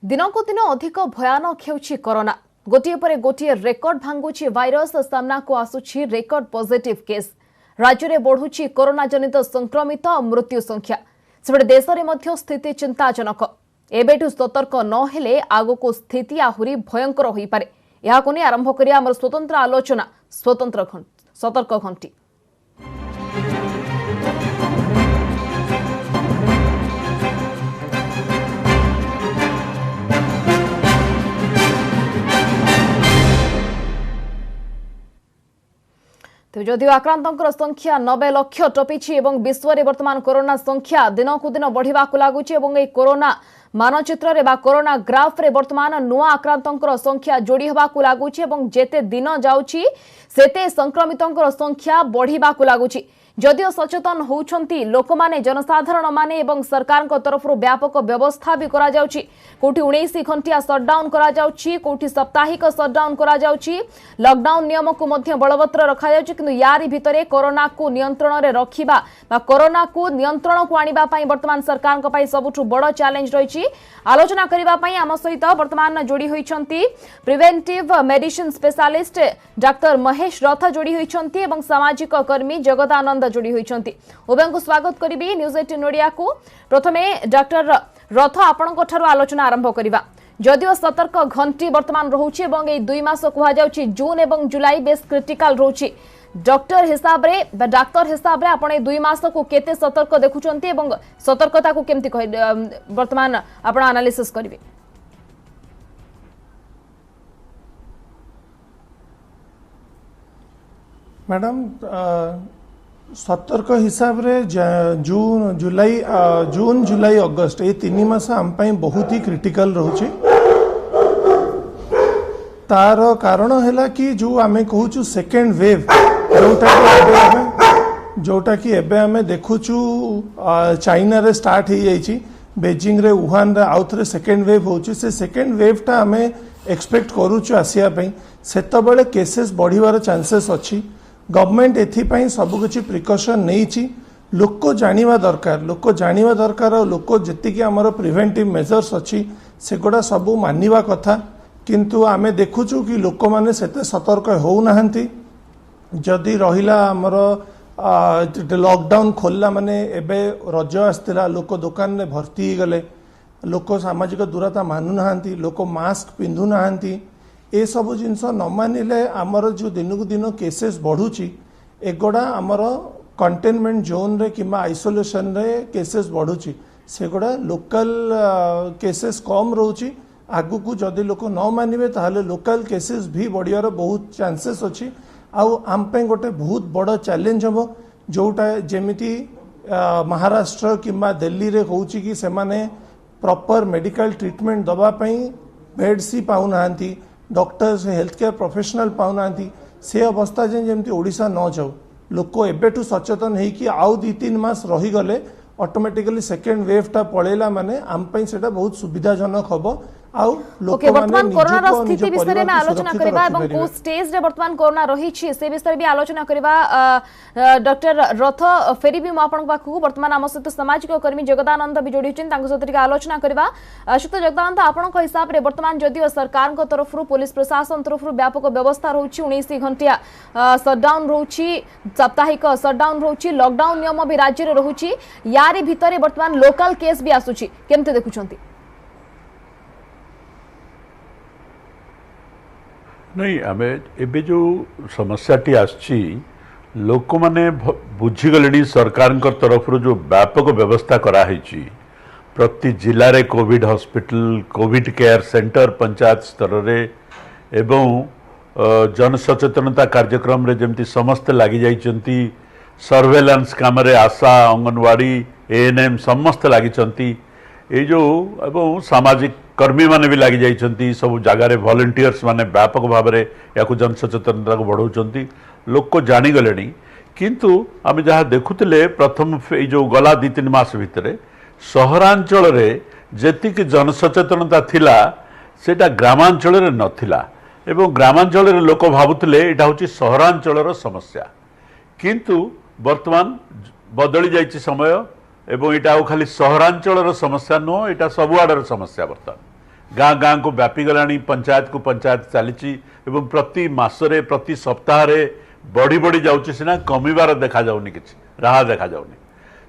दिनकु दिन अधिक भयानक हेउछि कोरोना। गोटिए पर गोटिए रेकर्ड भांगुछि भाइरस। सामना को आसुछि रेकर्ड पॉजिटिव केस। राज्य में बढ़ुछि कोरोना जनित संक्रमित और मृत्यु संख्या। सेबडे देश में मध्य स्थिति चिंताजनक। एबेठु सतर्क न हेले आगको स्थिति आहुरी भयंकर होई पारे। याको नै आरंभ करिया हमर स्वतंत्र आलोचना स्वतंत्र सतर्क घंटी। तेज जदिव आक्रांतर संख्या 90 लाख टपी और विश्व में वर्तमान कोरोना संख्या दिनकू दिन बढ़ा लगुच कोरोना मानचित्र में कोरोना ग्राफ रे वर्तमान नुआ आक्रांतर संख्या जोड़ी होगा लगुच जेते दिन जाउची सेते संक्रमितों संख्या बढ़ा लगुच। जदिव सचेतन होउछंती लोक माने जनसाधारण माने एवं सरकार को तरफ व्यापक व्यवस्था भी करा जाउची। कोठी 19 घंटिया सटडाउन करा जाउची, कोठी साप्ताहिक सटडाउन करा जाउची। लॉकडाउन नियम को मध्य बलवत्र रखा जाउची, किंतु यारी भितरे कोरोना को नियंत्रण रे रखिबा बा कोरोना को नियंत्रण को आनिबा पई वर्तमान सरकार को पई सबुठु बड़ चैलेंज रहिची। आलोचना करिबा पई आम सहित वर्तमान जोड़ी होइछंती preventive medicine specialist doctor Mahesh Rath जोड़ी होइछंती एवं सामाजिक कर्मी जगदानंद जोड़ी होइछंती। उभय को स्वागत करिबी न्यूज 18 ओडिया को। प्रथमे डॉक्टर रथ आपण को ठारो आलोचना आरंभ करिबा। जदिव सतर्क घंटी वर्तमान रहउछि एवं ए 2 मास कुहा जाउछि जून एवं जुलाई बेस क्रिटिकल रहउछि। डॉक्टर हिसाब रे बा डाक्टर हिसाब रे आपण ए 2 मास को केते सतर्क देखुचंती एवं सतर्कता को केमति वर्तमान आपण एनालिसिस करिवे। मैडम सतर्क हिसाब रे जून जुलाई अगस्त ये 3 मास आम बहुत ही क्रिटिकल रोचे। तार कारण है कि जो आम कहूँ सेकेंड वेव जोटा कि एबे आम देखुचु चाइना रे स्टार्ट हो जाइए, बेजिंग रे वुहान रे आउ थे सेकेंड वेव होची। से सेकेंड वेव टा आम एक्सपेक्ट करूचु आसिया पई। सेतबेले केसेस बढ़िवार चांसेस अच्छी। गवर्नमेंट एथिपाई सब किछि प्रिकॉशन नहीं। लोक जानिबा दरकार और लोक जेतिकी आमर प्रिवेंटिव मेजर्स अच्छी सेगुड़ा सब मानिबा कथा। किंतु आमे देखुचु कि लोक माने सेते सतर्क हो नाहंती। जदि रहिला आमर लॉकडाउन खोलला माने एबे रज आस्तिला लोक दुकान में भर्ती ही गले। लोक सामाजिक दूरता मानु नाहंती, लोक मास्क पिंधु नाहंती। ए सब जिनस न मानिले आमर जो दिनकू दिन केसेस बढ़ुची एगुड़ा आमर कंटेनमेंट जोन रे किंबा आइसोलेशन रे केसेस बढ़ुची। सेगुड़ा लोकल केसेस कम रोची। आगु को जदि लोक न मानिबे ताहले लोकल केसेस भी बढ़ियार बहुत चांसेस अच्छी। आउ आम पे गोटे बहुत बड़ चैलेंज हम जोटा जेमिति महाराष्ट्र किंबा दिल्ली रे होउची कि सेमाने प्रॉपर मेडिकल ट्रीटमेंट दबा पई बेड्स ही पाउ नाहंती, डॉक्टर्स हेल्थ केयर प्रोफेशनल पाउना। से अवस्था जमी ओडिशा न जाऊ। लोक एबेठु सचेतन है कि आउ 2-3 मास रहीगले ऑटोमेटिकली सेकेंड वेव टा पळेला माने आम पई सेटा बहुत सुविधाजनक हबो। वर्तमान कोरोना स्थिति विषय में आलोचना करबा एवं को स्टेज रे वर्तमान कोरोना रही छी से विषय भी आलोचना करबा। डॉक्टर रथ फेरी भी आपण पाखु वर्तमान आम सहित सामाजिक कर्मी जगदानंद भी जोड़ी होछन तांको सहित आलोचना करबा। शुक्त जगदानंद आपण को हिसाब रे वर्तमान जदिव सरकार को तरफ पुलिस प्रशासन तरफ व्यापक व्यवस्था रहउछि, 19 घंटिया शटडाउन रहउछि, साप्ताहिक शटडाउन रहउछि, लॉकडाउन नियम भी राज्य रे रहउछि। यारी भितरे वर्तमान लोकल केस भी आसुछि, केमते देखुछंती? नहीं आमे एबे जो समस्याटी आछि लोक माने बुझीगले सरकार तरफ जो व्यापक व्यवस्था कराई। प्रति जिले रे Covid hospital, Covid care centre panchayat स्तर रे एवं जनसचेतनता कार्यक्रम रे जमती समस्त लगी जाइछंती। सर्वेलांस काम रे आशा, अंगनवाड़ी, एएनएम समस्त लगी। ये जो एवं सामाजिक कर्मी माने भी लगी जाइछंती। सब जगह रे वॉलंटियर्स माने व्यापक भाव में या जनसचेतनता को बढ़ाउछंती। लोक को जानी गलेनी। किंतु आम जहाँ देखुले प्रथम जो गला 2-3 मास भितर सहरांचल रे जेतिक जनसचेतनता थिला सेटा ग्रामांचल रे नथिला एवं ग्रामांचल रे लोक भाबुतले एटा होची सहरांचल समस्या। किंतु वर्तमान बदली जाइछि समय एवं यहाँ खाली सहरांचल समस्या नुह, यहाँ सबुआड़ समस्या। बर्तमान गाँ गाँ को व्यापी गलानी पंचायत को पंचायत चली एवं प्रति मासरे प्रति सप्ताह बढ़ी बढ़ी जाऊँगी सीना कमिबार देखा जाऊनी किसी राह देखा जाऊनी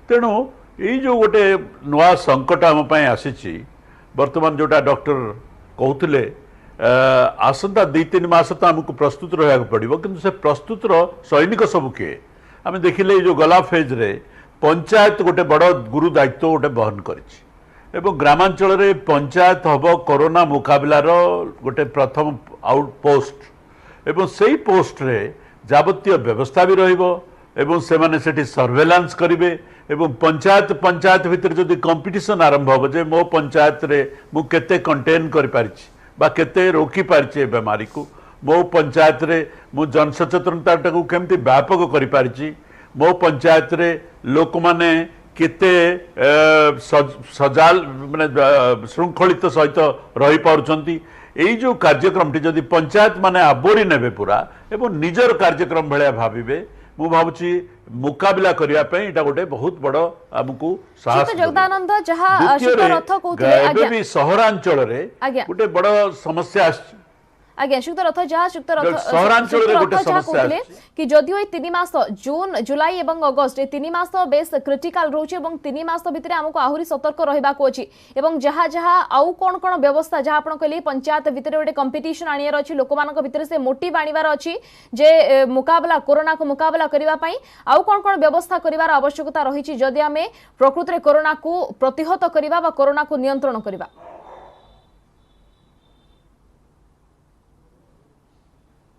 तेणु यही जो गोटे नुआ संकट आम आसी बर्तमान जोटा डॉक्टर कहते आसंता 2-3 मास तो आमको प्रस्तुत रहा पड़ो कि से प्रस्तुतर सैनिक सब किए आम देखिले जो गला फेज रे पंचायत गोटे बड़ गुरु दायित्व गोटे बहन करिछि एवं ग्रामांचल रे पंचायत हब कोरोना मुकाबलार गोटे प्रथम आउटपोस्ट एवं सेही पोस्ट रे जावतीय व्यवस्था भी रहिबो एवं से माने सेठी सर्वेलांस करिवे एवं पंचायत पंचायत भितर जदि कंपटीशन आरंभ हो जे मो पंचायत रे मु केते कंटेन करि पारिछि बा केते रोकी पारिछि बेमारी को मो पंचायत रे मु जनसचेतनता को केमती व्यापक करि पारिछि मो पंचायत रे लोक माने केते सजाल माने श्रृंखलित सहित रही पारुछंती एई जो कार्यक्रमटी जदि पंचायत माने आबोरी नेबे पूरा एवं निजर कार्यक्रम भलिया भाबिबे मु भावुची मुकाबला करिया पे एटा गोटे बहुत बड़ हमकु साहस जगदानंद जहा रथ कहते भी सहरांचल रे गोटे बड़ समस्या आज्ञा शुक्त रथ जहाँ शुक्त रथ सहरांचल रे गोटे समस्या कि जदियो 3 मास जून जुलाई एवं अगस्त 3 मास बेस क्रिटिकल रोचे एवं 3 मास भितर हमको आहुरी सतर्क रहबा को अछि एवं जहाँ जहाँ आउ कोन कोन व्यवस्था जहाँ आपण कहली पंचायत भितर गोटे कंपटीशन आनियार अछि लोकमानक भितर से मोटिव आनिबार अछि जे मुकाबला कोरोना को मुकाबला करिवा पई आउ कोन कोन व्यवस्था करिवार आवश्यकता रहिछि जदि हमें प्रकृति रे कोरोना को प्रतिहत करिवा बा कोरोना को नियंत्रण करिवा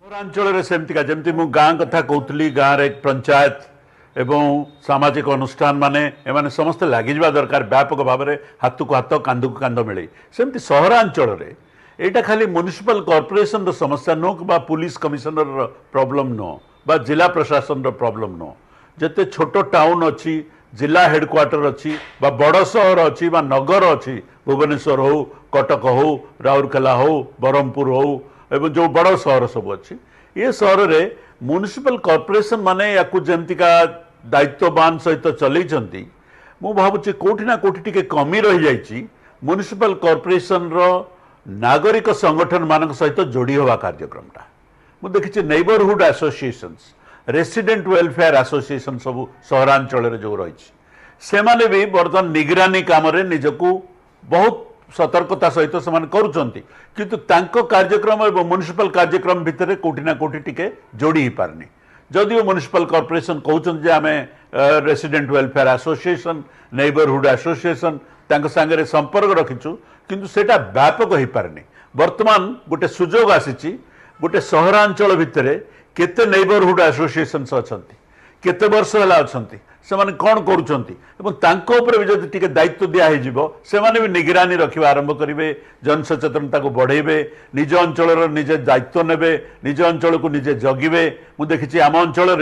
सहरांचल सेमतिका जमती मु गाँ कथा कहतली गाँव रे पंचायत एवं सामाजिक अनुष्ठान माने एमाने समस्त लागि जबा दरकार व्यापक भाव में हाथ को हाथ कांध को कांध मिले सेमती सहरांचल रे एटा खाली म्युनिसिपल कॉर्पोरेशन रो समस्या नो बा पुलिस कमिशनर रो प्रॉब्लम नो बा जिला प्रशासन रो प्रॉब्लम नो जते छोटो टाउन अच्छी जिला हेडक्वार्टर अच्छी बा बड़ सहर अच्छी बा नगर अच्छी भुवनेश्वर हो कटक हो राउरकेला हो ब्रह्मपुर हो एवं जो बड़ सहर सब अच्छी ये सहर रे म्युनिसिपल कॉर्पोरेशन माने याकू जेमतिका दायित्ववान सहित चलैछंती मु भाबुची कोठी ना कोठी टिके कमी रही जाइछि म्युनिसिपल कॉर्पोरेशन रो नागरिक संगठन मानक सहित जोड़ी होवा कार्यक्रमटा मु देखिछि neighbourhood associations resident welfare association सब सहरांचल रे जो रही से माने भी बर्तमान निगरानी काम रे निजको बहुत सतर्कता सहित से करुँच किंतु तांको कार्यक्रम और म्युनिसिपल कार्यक्रम भितर कोठी ना कोठी टिके जोड़ी ही पारनी जदिव म्युनिसिपल कॉर्पोरेशन कहते आम resident welfare association neighbourhood association तांको सांगे संपर्क रखीचु किंतु सेटा व्यापक हो पारनी वर्तमान गोटे सुजोग आसी गोटे सहरांचल भितर केते नेबरहुड एसोसिएशन अच्छी केते वर्ष है अच्छी से माने कौन करुँच भी जब टी दायित्व दिहज से भी निगरानी रखा आरंभ करेंगे जनसचेतनता को बढ़ेबे निज अंचल निजे दायित्व नेबे निज अंचल को निजे जगिबे मु देखी आम अंचल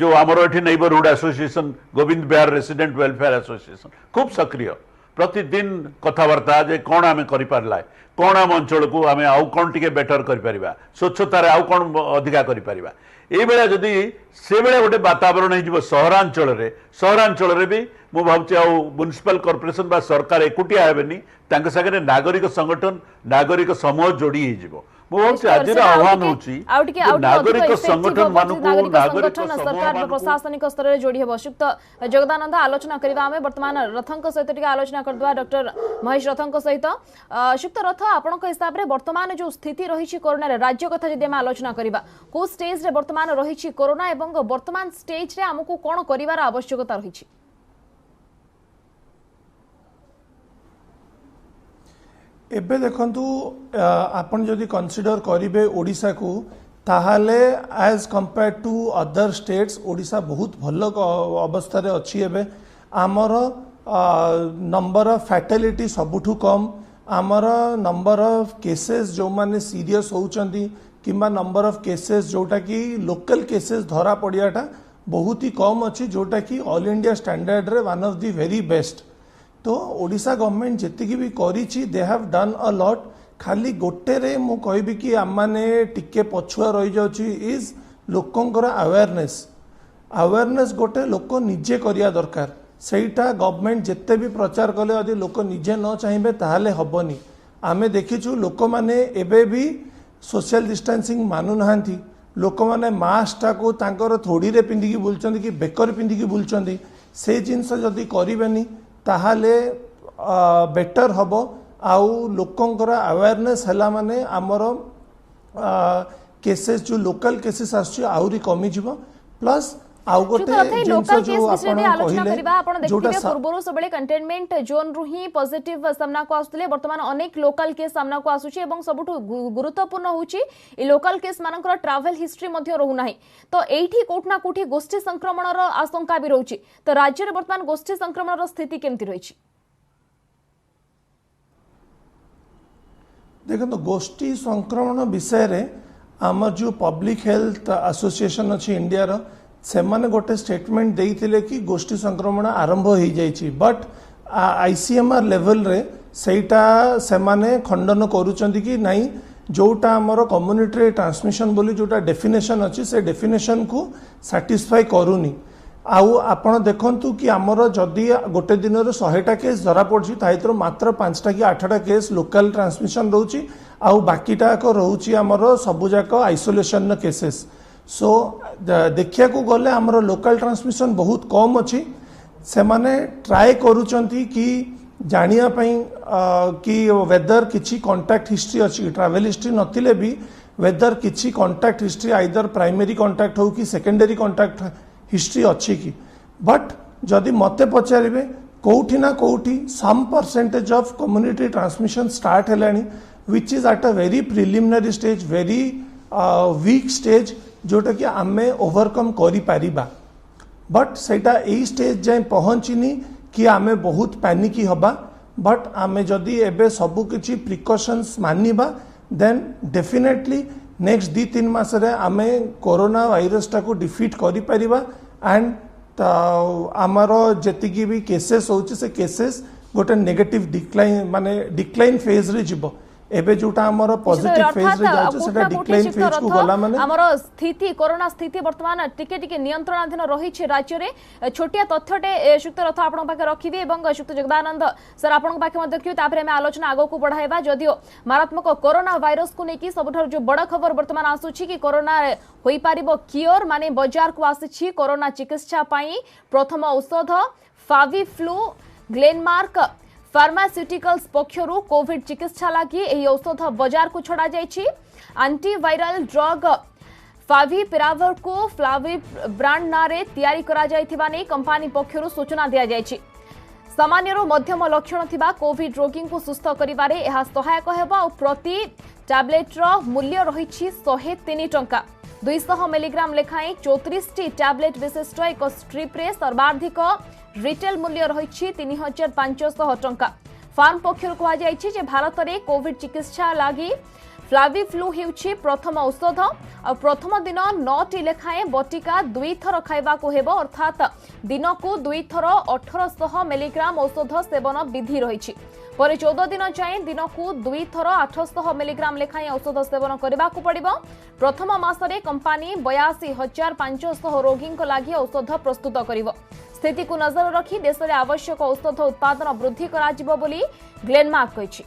जो आमर ये neighbourhood association Govind Bihar resident welfare association खूब सक्रिय प्रतिदिन कथबार्ता जे कौन आम कर कौन आम अंचल को आम आउ कौन टी बेटर कर स्वच्छतार आउ कौन अधिका कर ये बेला जदि से बेला गोटे वातावरण हो सहरांचल भी मु भावुची म्युनिसिपल कॉर्पोरेशन बा सरकार एकुटिया हेबेनी तांके सागरे नागरिक संगठन नागरिक समूह जोड़ी हो आज आह्वान होची नागरिक संगठन नागरिक सरकार प्रशासनिक स्तर में जोड़ी हे सुक्त जगदानंद आलोचना करबा हमें वर्तमान रथंक सहित टिके आलोचना करदवा डॉक्टर महेश रथंक सहित सुक्त रथ आपनक हिसाब रे वर्तमान जो स्थिति रही कोरोना रे राज्य कथा जदि हम आलोचना करबा को स्टेज रे वर्तमान रही कोरोना एवं वर्तमान स्टेज रे हमकु कोन करिवार आवश्यकता रही एबे देखंतु आपण जदि कंसीडर करिवे ओडिसा को ताहाले as compare to other states Odisha बहुत भल अवस्था रे अछि एबे आमर नंबर ऑफ फैटेलिटी सबुठु कम आमर नंबर ऑफ केसेस जो माने सीरियस होउचंदी किंबा नंबर ऑफ केसेस जोटा कि लोकल केसेस धरा पड़ियाटा बहुत ही कम अच्छी जोटा कि ऑल इंडिया स्टैंडर्ड रे one of the very best तो ओडिशा गवर्नमेंट जेतिकी भी करिछि they have done a lot खाली गोटे रे मु कहबी कि आम माने टिके पछुआ रही जाउछि इज लोकंकर अवेयरनेस गोटे लोक निजे करिया दरकार सेटा गवर्नमेंट जेते भी प्रचार कले यदि लोक निजे न चाहिए ताहले हबनी आमे देखिछु लोक माने एबे भी सोशल डिस्टेंसिंग मानु नाहांती लोक माने मास्क टाको तांकर थोड़ी रे पिंधिकी बुलचंदी कि बेकर पिंधिकी बुलचंदी से जिनस जदि करिबेनी ताहाले बेटर हबो आउ लोकंकर अवेयरनेस हला माने हमर केसेस जो लोकल केसेस आसछि आउरी कमी जिवो प्लस आउ गोटे लोकल केस विषय आलोचना करिबा आपण देखिबे पूर्वरु सबले कंटेनमेंट जोन रु ही पॉजिटिव सामना को आसुतले वर्तमान अनेक लोकल केस सामना को आसुछि एवं सबुठु गुरुत्वपूर्ण होउछि ए लोकल केस मानकर ट्रैवल हिस्ट्री मध्ये रहु नाही तो एठी कोठना कोठी गोष्ठी संक्रमण रो आशंका भी रहउछि तो राज्य रे वर्तमान गोष्ठी संक्रमण रो स्थिति केमति रहिछि देखो गोष्ठी संक्रमण विषय रे आम जो पब्लिक हेल्थ एसोसिएशन अच्छी इंडिया रो से माने गोटे स्टेटमेंट देइथिले कि गोष्ठी संक्रमण आरंभ हो जाइछि बट आईसीएमआर लेवल रे सेटा से माने खंडन करूचंदी कि नहीं जोटा हमर कम्युनिटी ट्रांसमिशन बोली जोटा डेफिनेशन अच्छी से डेफिनेशन को सैटिस्फाई करूनी आउ आपण देखंतु कि हमर जदि गोटे दिन रो 100टा केस धरा पड़छि ताइतर मात्र 5टा कि 8टा केस लोकल ट्रांसमिशन रहउछि आउ बाकीटा को रहउछि हमर सबु जाक आइसोलेशन केसेस सो देखिया को गले हमर लोकल ट्रांसमिशन बहुत कम अछि से माने ट्राई करूचंती कि जानिया पई कि वेदर किछि कांटेक्ट हिस्ट्री अछि ट्रैवल हिस्ट्री नथिले भी वेदर किछि contact history either primary contact हो कि सेकेंडरी कांटेक्ट हिस्ट्री अच्छी कि बट जदि मते पचारे कौटी ना कौटी some percentage of community transmission start हेलानी which is at a very preliminary stage very weak stage जोटा कि आमे ओवरकम करि पारिबा बट सेटा ए स्टेज जाए पहुँचनी कि आमे बहुत पैनिकी हबा बट आमे जदि एबे सबु किछि प्रिकॉशंस मानिबा देन डेफिनेटली नेक्स्ट 2-3 मास रे आमे कोरोना वायरस टाको डिफीट करि परिबा एंड आमर जेतिकी भी केसेस होछि से केसेस गोटे नेगेटिव डिक्लाइन माने डिक्लाइन फेज रे जिवो एबे जोटा हमर पॉजिटिव फेज रे जाउछ सेटा डिक्लाइन फेज को गला माने हमर स्थिति कोरोना स्थिति वर्तमान टिके टिके नियंत्रणाधीन रही छै राज्य रे छोटिया तथ्यटे शुक्त रथ आपन पाके रखिबे एवं शुक्त जगदानंद सर आपन पाके मध्ये कियो तापरे हम आलोचना आगो को बढ़ाइबा जदियो मारात्मक कोरोना वायरस को नेकी सबठार जो बड़ खबर वर्तमान आसुछि कि कोरोना होई पारिबो क्योर माने बाजार को आसीछि कोरोना चिकित्सा पई प्रथम औषध फावी फ्लू ग्लेनमार्क फार्मास्यूटिकल्स पक्षरु कोविड चिकित्सा लागि एही औषध बाजार को छड़ा जायछि एंटीवायरल ड्रग फाविपिरावर को फ्लावी ब्रांड नारे तयारी करा जायथिबा नै कंपनी पक्षरु सूचना दिया जायछि सामान्य रो मध्यम लक्षण थिबा कोविड रोगी को सुस्थ करिबारे एहा सहायक हेबा और प्रति टैबलेट रो मूल्य रहिछि 103 टंका 200 मिलीग्राम लेखाएं 34 टी टैबलेट विशिष्ट एक स्ट्रिप रे सर्वाधिक रिटेल मूल्य रहिछि 3500 टंका फार्म पक्षरु कहा जायछि जे भारत रे कोविड चिकित्सा लागि फ्लावी फ्लू हेउछि प्रथम औषध और प्रथम दिन 9 टी लेखाएं बटिका 2 थर खाइबा को हेबो अर्थात दिन को 2 थर 1800 मिलीग्राम औषध सेवन विधि रहिछि पर 14 दिन जाए दिन को 2 थर 800 मिलीग्राम लेखाएं औषध सेवन करबा को पड़िबो प्रथम मासरे कंपनी 82500 रोगी को लागि औषध प्रस्तुत करिवो स्थिति को नजर रखी देश में आवश्यक औषध उत्पादन वृद्धि करा बोली ग्लेनमार्क कहिछि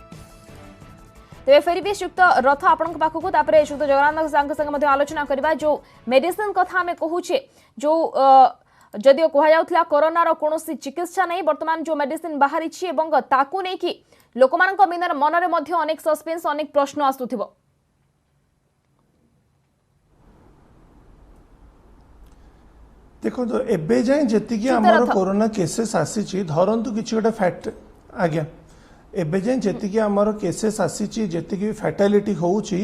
तेरे फेरी भी शुक्त रथ आपण पाखक तापरे शुक्त जगन्नाथ साहब संग आलोचना करबा जो मेडिसिन कथा में कहूचे जो जदियो कहा जाउथला कोरोना रो कोनोसी चिकित्सा नहीं वर्तमान जो मेडिसिन बाहरी छी एवं ताकू नै कि लोकमानक मन रे मध्ये अनेक सस्पेंस अनेक प्रश्न आसुथिबो देखो तो एबे जाए जेति कि हमर कोरोना केसेस आसी धरंतु किछि गोटे फैक्ट आज्ञा एबे जाए जेति कि हमर केसेस आसी जेति कि फैटालिटी होउची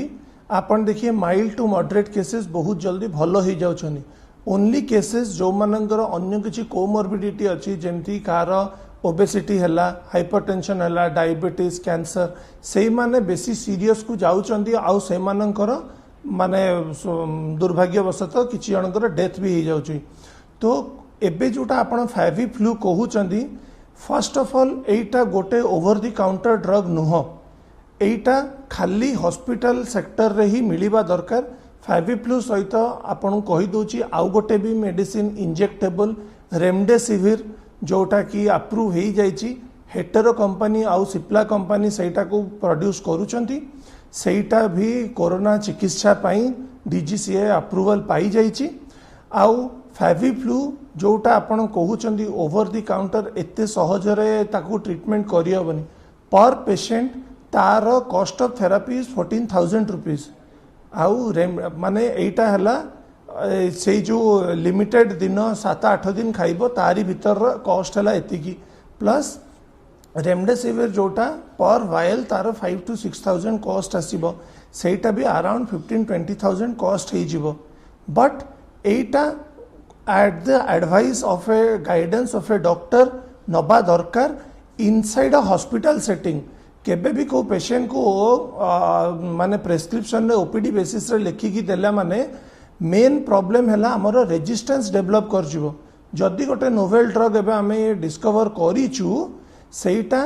आपण देखिए माइल्ड टू मॉडरेट केसेस बहुत जल्दी भलो हो जाउछनी ओनली केसेस जो मानकर अन्य किछि कोमोर्बिडिटी अछि जेमति कार ओबेसिटी हला हाइपरटेंशन हला डायबिटीज कैंसर से माने बेसी सीरियस को जाउछंदी आउ से मानकर माने दुर्भाग्यवशत किछि जनकर डेथ भी हो जाउछि तो एबे जोटा आपण Fevi flu कहउचंदी first of all एटा गोटे ओवर द काउंटर ड्रग नुह एटा खाली हॉस्पिटल सेक्टर रे ही मिलिबा दरकार फैवी फ्लू सहित आपण कहि दोची आउ गोटे भी मेडिसिन इंजेक्टेबल रेमडेसिविर जोटा कि अप्रूव हो जाइछि हेटेरो कंपनी आउ सिप्ला कंपनी सेटा को प्रोड्यूस करूचंती सेटा भी कोरोना चिकित्सा पाई डीजीसीए अप्रूवल पाई जाइछि आउ फैविफ्लू जोटा आपण कहउचंती ओवर द काउंटर एते सहजरे ताकू ट्रीटमेंट करि हबनी पर पेशेंट तार cost of therapy is 14,000 rupees आउ माने एटा हला से जो लिमिटेड दिन 7-8 दिन खाइबो तारी भीतर कॉस्ट हला एतिकी प्लस रेमडेसिविर जोटा पर वायल तार 5,000 to 6,000 कॉस्ट आसीबो सेटा भी अराउंड 15-20,000 कॉस्ट हे जिवो but Etah at the advice of A guidance of A doctor नबा दरकार इनसाइड अ हॉस्पिटल सेटिंग केबे भी को पेशेंट को माने प्रेस्क्रिप्शन रे ओपीडी बेसिस रे लिखिकी देला माने मेन प्रॉब्लम हैला हमर रेजिस्टेंस डेवलप कर जिवो जदी गोटे नोवेल ड्रग एबे हमें डिस्कवर करिचु सेटा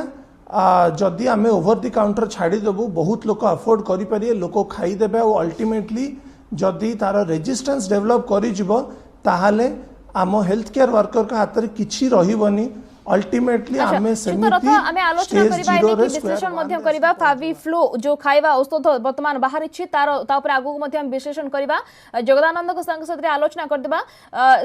जदि आमे ओवर द काउंटर छाड़ी देबू बहुत लोक अफोर्ड करि पारिए लोक खाई देबे और अल्टीमेटली जदि तार रेजिस्टेंस डेवलप करि जिवो ताहाले आम हेल्थ केयर वर्कर का हाथ रे किछि रहिबनी अल्टीमेटली आमे सेमिति आमे आलोचना करिबा एनी विश्लेषण मध्यम करिबा फाविफ्लू जो खाइबा औषध वर्तमान बाहर छि तार ता ऊपर आगु मध्यम विश्लेषण करिबा जगदानंद को संग साथ रे आलोचना कर देबा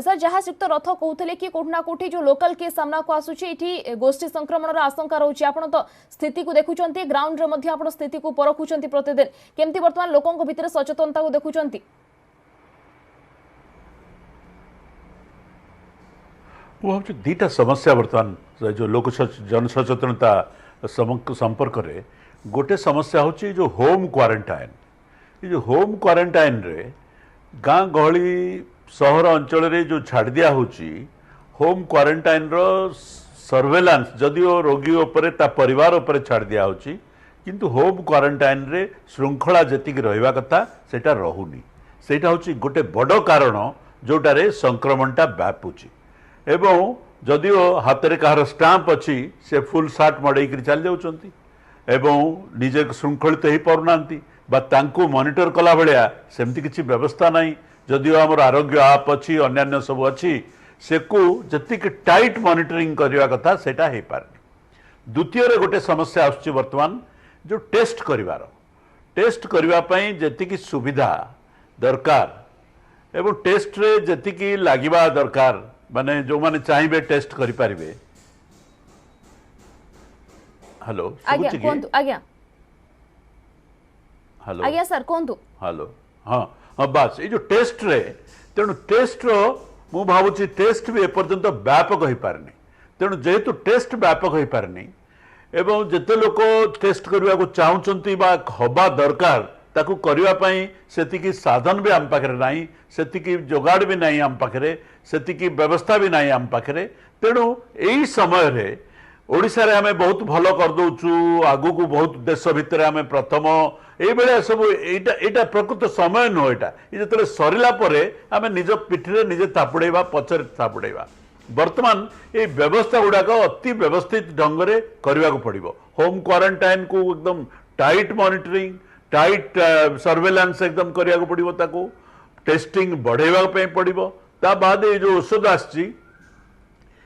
सर जहां सिक्त रथ कहउथले कि कोठना कोठी जो लोकल केस सामना को आसुछि एठी गोष्ठी संक्रमण रो आशंका रहउछि आपण तो स्थिति को देखुचंती ग्राउंड रे मध्य आपण स्थिति को परखुचंती प्रतिदिन केमति वर्तमान लोकन को भीतर सचेतनता को देखुचंती वो हूँ दुईटा समस्या बर्तमान जो लोक जनसचेतनता संपर्क में गोटे समस्या हूँ जो होम क्वारंटाइन ये जो होम क्वारंटाइन रे गाँ गहली सहर अंचल रे जो छाड़ दिया होम क्वारंटाइन रो सर्वेलांस जदिओ रोगी उपरे ता परिवार उपरे छाड़ दिया किंतु होम क्वारंटाइन रे श्रृंखला जेतिक रहिबा कथा सेटा रहुनी सेटा हूँ गोटे बड़ कारण जोटारे संक्रमणटा व्यापुची एवं जदिओ हाथ में कहार स्टाम्प अच्छी से फुल सार्ट मड़े चली जाऊँगी एवं निजे श्रृंखलित हो पारना मॉनिटर कला भाया सेमती किसी व्यवस्था नहीं जदिओ आमर आरोग्य आप अच्छी अन्य सब अच्छी से जी टाइट मॉनिटरिंग करने कथा सेटा हो पारे द्वितीय गोटे समस्या आसुची वर्तमान जो टेस्ट करने जी सुविधा दरकार एवं टेस्ट रे जी लगे दरकार माने जो माने चाहिए टेस्ट करि पारिबे हेलो आज्ञा कोंतु आज्ञा हेलो आज्ञा सर कोंतु हेलो हाँ हाँ बस ये जो टेस्ट रे तेणु टेस्ट रो मु भावुची टेस्ट भी एपर्यंत व्यापक हो पारनी तेणु जेहेतु टेस्ट व्यापक हो पारनी एवं जेते लोक टेस्ट करने को चाहूँगी हवा दरकार ताकू करने पाई सेतिकी साधन भी आम पाखे नहीं सेतिकी जोगाड़ भी नहीं आम पाखे सेतिकी व्यवस्था भी नहीं आम पाखे तेणु यही समय रे ओडिशा रे आमे बहुत भल कर दउचु आगु को बहुत देश भितर आमे प्रथम ए बेले सब एटा प्रकृत समय नो एटा जेतले सरिला परे आमे निज पिठरे निजे थापुड़ेबा पछरे थापुड़ेबा वर्तमान ये व्यवस्था गुड़ाक अति व्यवस्थित ढंग से करने को पड़ो होम क्वारंटाइन को एकदम टाइट मॉनिटरिंग टाइट सर्वेलांस एकदम करने को पड़ो ताको टेस्टिंग बढ़ेवा पड़ो ता बाद ये जो औषध आसी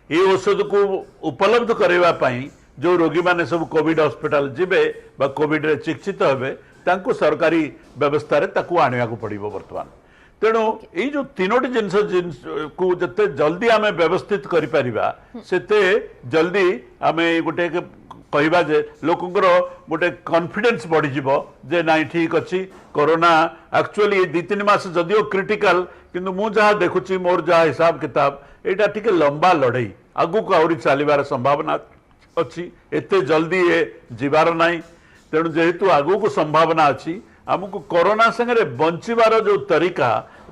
ये औषध को उपलब्ध करने जो रोगी माने सब कोविड हॉस्पिटल जिबे बा कोविड रे चिकित्सित हेबे तांको सरकारी व्यवस्था रे ताको आनिया को पड़ो वर्तमान तेणु ये जो तीनोटी जिनस को जिते जल्दी आमे व्यवस्थित करि परिबा सेते जल्दी आमे गोटे कहवा जे लोकंकर गोटे कॉन्फिडेंस बढ़ी जिवो जे नाइ ठीक अच्छी कोरोना एक्चुअली 2-3 मास जदिओ क्रिटिकल किंतु मु जहाँ देखुची मोर जहाँ हिसाब किताब एटा ठीक लंबा लड़ई आगु को आउरी चलिबार संभावना अच्छी एते जल्दी ये जीवार नाई तेणु जेहेतु आगु को संभावना अच्छी आमको कोरोना संगे बंचीबार जो तरीका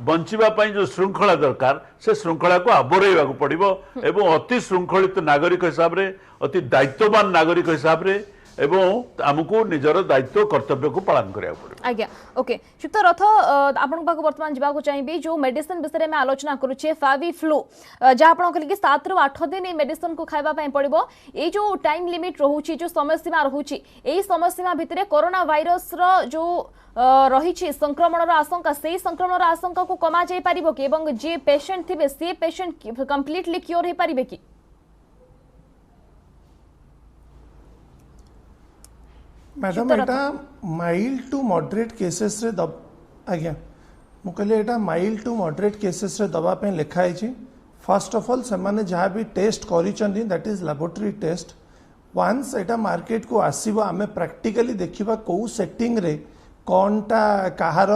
बंचीबा जो श्रृंखला दरकार से श्रृंखला को आबोरेवा को पड़ो एवं अति श्रृंखलित नागरिक हिसाब रे अति दायित्ववान नागरिक हिसाब रे एवं आमको निजर दायित्व कर्तव्य को पालन करिया पड़ो आज्ञा ओके शुक्त रथ आपन पाक वर्तमान जीवा को चाहिबी जो मेडिसिन विषय में आलोचना करूचे फाविफ्लू जहाँ आपन कहले कि 7 ରୁ 8 दिन ए मेडिसिन को खाइबा पई पड़िबो ए जो टाइम लिमिट रहूची जो समय सीमा रहूची एई समय सीमा भितरे कोरोना वायरस रो जो रही संक्रमण आशंका से संक्रमण आशंका को कमा जाई परिबो कि एवं जे पेशेंट थिबे से पेशेंट कंप्लीटली क्योर हे परिबे कि madam Etah mild to moderate cases रे आज्ञा मु कहले एटा माइल्ड टू मॉडरेट केसेस रे दबा पे लिखाई छी। फर्स्ट ऑफ ऑल से माने जहाँ भी टेस्ट करिसंती that is laboratory test once एटा मार्केट को आसीबो आमे प्रैक्टिकली देखिबा को सेटिंग रे कोनटा कहार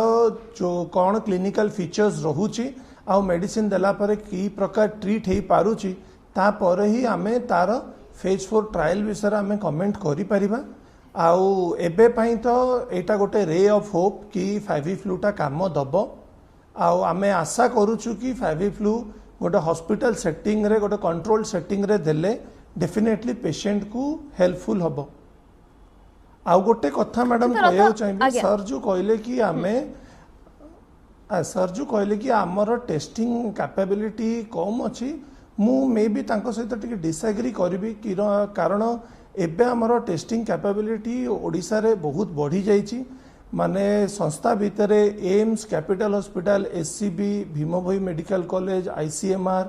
जो कौन क्लिनिकल फीचर्स रहुची आ मेडिसिन देला पर की प्रकार ट्रीट हे पारुची ता पर ही आमे तार फेज 4 ट्रायल विषय आमे कमेंट करि परिबा। आउ एबे पई तो एटा गोटे रे ऑफ होप कि फाइविफ्लूटा काम दब आउ आमे आशा करूछु कि फाइविफ्लू गोटे हॉस्पिटल सेटिंग रे गोटे कंट्रोल सेटिंग रे देले डेफिनेटली पेशेंट को हेल्पफुल हबो। आउ गोटे कथा मैडम कहया चाहिए सर जो कहले कि आमे सर जो कहले कि आमर टेस्टिंग कैपेबिलिटी कम अछि मु मे भी तांको सहित टिके डिसएग्री करबी कि कारण एबे आमर टेस्टिंग कैपेबिलिटी ओडिसा रे बहुत बढ़ी जाइछि माने संस्था भितर AIIMS capital hospital SCB भीमभोई medical college ICMR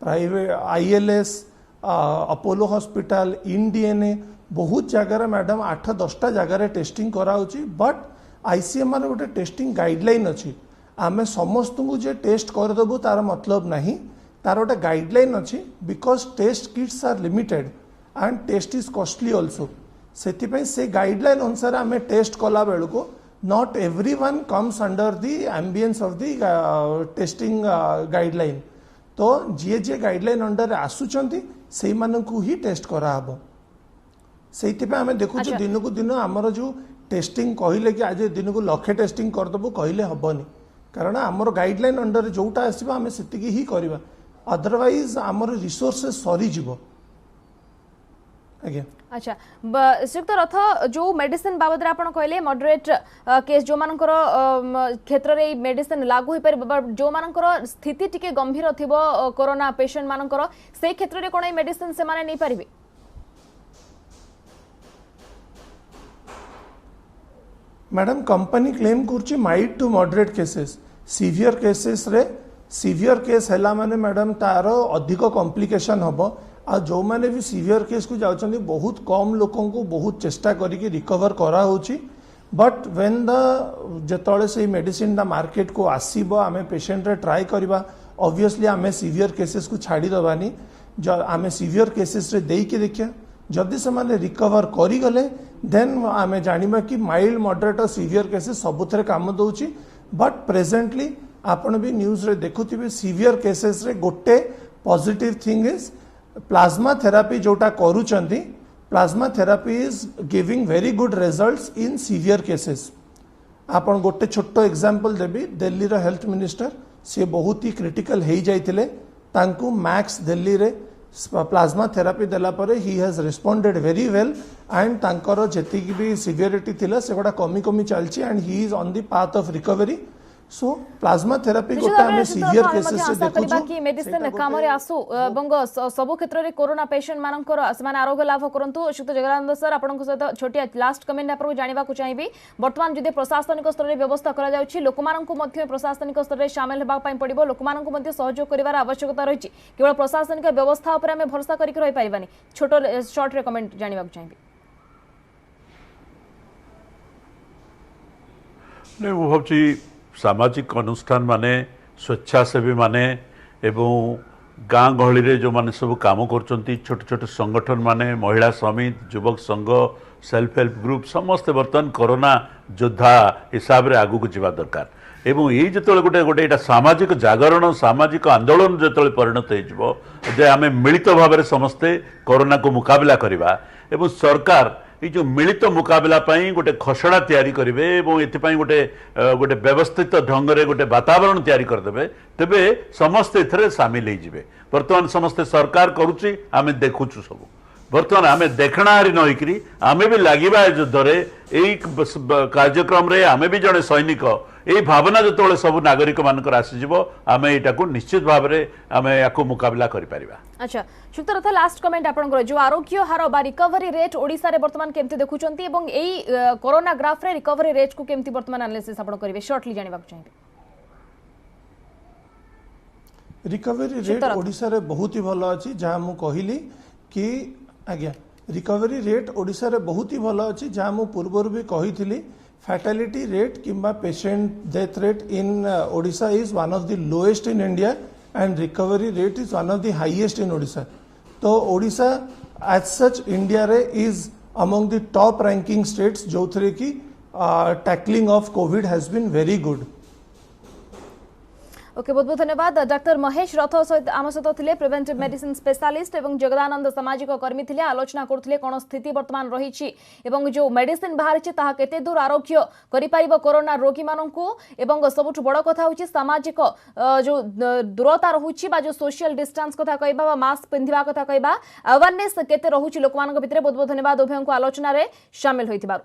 private ILS Apollo hospital Indian बहुत जगह मैडम 8-10टा जगह टेस्टिंग कराउछि बट आईसीएमआर गोटे टेस्टिंग गाइडलाइन अछि आमे समस्त को जे टेस्ट कर देबो तार मतलब नहीं तार गोटे गाइडलाइन अछि because test kits are limited and test is costly also से गाइडलाइन अनुसार आमे टेस्ट कला बेलू को not everyone comes under the ambience of the testing guideline तो जी जे गाइडलाइन अंडर आसुचंती से मानकु ही टेस्ट करा हबो से आमे देखु दिन को दिन आमर जो टेस्टिंग कहले कि आज दिन को लक्षे टेस्टिंग कर दबो कहले हबनी कारण आमर गाइडलाइन अंडर जोटा आसीबा आमे सेतिकी ही करबा अदरवाइज आमर रिसोर्सेस सरी जीवो। अच्छा श्रीयुक्त रथ जो मेडिसिन बाबद आपण कहले मॉडरेट केस जो मानकर क्षेत्र रे मेडिसिन लागू हो पर जो मानकर स्थिति टिके गंभीर थिबो कोरोना पेशेंट मानकर से क्षेत्र रे कोन मेडिसिन से माने नै परिबे मैडम कंपनी क्लेम करछि mild to moderate cases severe case हैला माने मैडम तार अधिक कॉम्प्लिकेशन हबो आ जो माने भी सीवियर केस को जाउछन्ती बहुत कम लोकों को बहुत चेष्टा करिके रिकवर करा होछि बट व्हेन द जतळे से मेडिसिन दा मार्केट को आसीबो आमे पेशेंट रे ट्राई करबा ऑब्वियसली आमे सीवियर केसेस को छाड़ी दबानी जो आमे सीवियर केसेस रे देई के देखिया जदि से माने रिकवर करी गले देन आमे जानिबा कि माइल्ड मॉडरेट और सीवियर केसेस सबुथरे काम दउछि बट प्रेजेंटली आपण भी न्यूज रे देखुथिबे सीवियर केसेस रे गोटे positive thing is plasma therapy जोटा करूचंती plasma therapy is giving very good results in severe cases. आपण गोटे छोटो एग्जांपल देबी दिल्ली रो हेल्थ मिनिस्टर से बहुत ही क्रिटिकल हे जाइतिले तांकू मैक्स दिल्ली रे प्लाज्मा थेरापी देला परे he has responded very well and तांकर जेति भी सिवियरिटी थिला सेगोडा कमी कमी चलची and he is on the path of recovery so plasma therapy गोटा हमें सीवियर केसेस से देखु कि मेडिसिन काम रे आसु एवं सब क्षेत्र रे कोरोना पेशेंट मानकर समान आरोग्य लाभ करंतु शुद्ध जगरानंद सर आपन को सहित छोटिया लास्ट कमेंट आपन जानिबा को चाहिबी वर्तमान जदि प्रशासनिक स्तर रे व्यवस्था करा जाउछि लोक मानन को मध्य प्रशासनिक स्तर रे शामिल हेबा पई पड़िबो लोक मानन को मध्य सहयोग करिवार आवश्यकता रहिछि केवल प्रशासनिक व्यवस्था ऊपर हमें भरोसा करिक रहि परिबानी छोटो शॉर्ट रे कमेंट जानिबा को चाहिबी ने वो होछि सामाजिक अनुष्ठान माने स्वेच्छासेवी माने एवं गाँ गहली रे जो माने सब काम करचंती छोट छोट संगठन माने महिला समिति युवक संघ सेल्फ हेल्प ग्रुप समस्त बर्तन कोरोना योद्धा हिसाब रे आगु को जीवा दरकार एवं ये जतले गोटे गोटे एटा सामाजिक जागरण सामाजिक आंदोलन जतले परिणत हो जे आमे मिलित भाव समस्ते कोरोना को मुकाबला करवा एवं सरकार ये जो मिलित मुकाबला पाई गोटे खसड़ा तैयारी करेंगे और ये गोटे गोटे व्यवस्थित ढंग से गोटे वातावरण तैयारी करदे तेबे समस्ते एथरे सामिल हो बर्तमान समस्ते सरकार करुच्ची आमे देखुचु सब बर्तमान आमे देखणारी नईकरी आमे भी लगिबा युद्धरे एई कार्यक्रम रे आमे भी जड़े सैनिक यही भावना जो सब नागरिक मानकर आसीजिवो आमे एटा को निश्चित भाव में आमे याको मुकाबला करि परिबा। अच्छा शुक्त रथ लास्ट कमेंट आपनकर जो आरोग्य हार बा रिकवरी रेट ओडिसा रे वर्तमान केमती देखुचंती एवं एई कोरोना ग्राफ रे रिकवरी रेट को केमती वर्तमान एनालिसिस आपन करिवे शॉर्टली जानिबा को चाहिबे। रिकवरी रेट ओडिसा रे बहुत ही भलो अछि जहा मु कहिली कि आज्ञा रिकवरी रेट ओडिशा रे बहुत ही भल अच्छी जहाँ मु पूर्वर भी कही फैटालिटी रेट किंबा patient death rate in Odisha is one of the lowest in India and recovery rate is one of the highest in Odisha. तो ओडिशा एज सच इंडिया रे is among the top ranking states जो थे कि tackling of Covid has been very good. Okay, बहुत बहुत धन्यवाद। Doctor Mahesh रथ सहित आम सहित थे प्रिवेंटिव मेडिसिन स्पेशलिस्ट एवं जगदानंद सामाजिक कर्मी थे आलोचना करते कौन स्थिति वर्तमान रही जो मेडिसिन बाहरी ताहा केते दूर आरोग्य करिपारिबो कोरोना रोगी माननकु एवं सबुठ बड़ कथा होची सामाजिक जो दूरता रहुची बा जो सोशल डिस्टेंस कथा कहबा बा मास्क पिंधिबा कथा कहबा अवेयरनेस केते रहुची लोक मानक भितरे। बहुत बहुत धन्यवाद उभयंकु आलोचना रे शामिल होइतिबारु।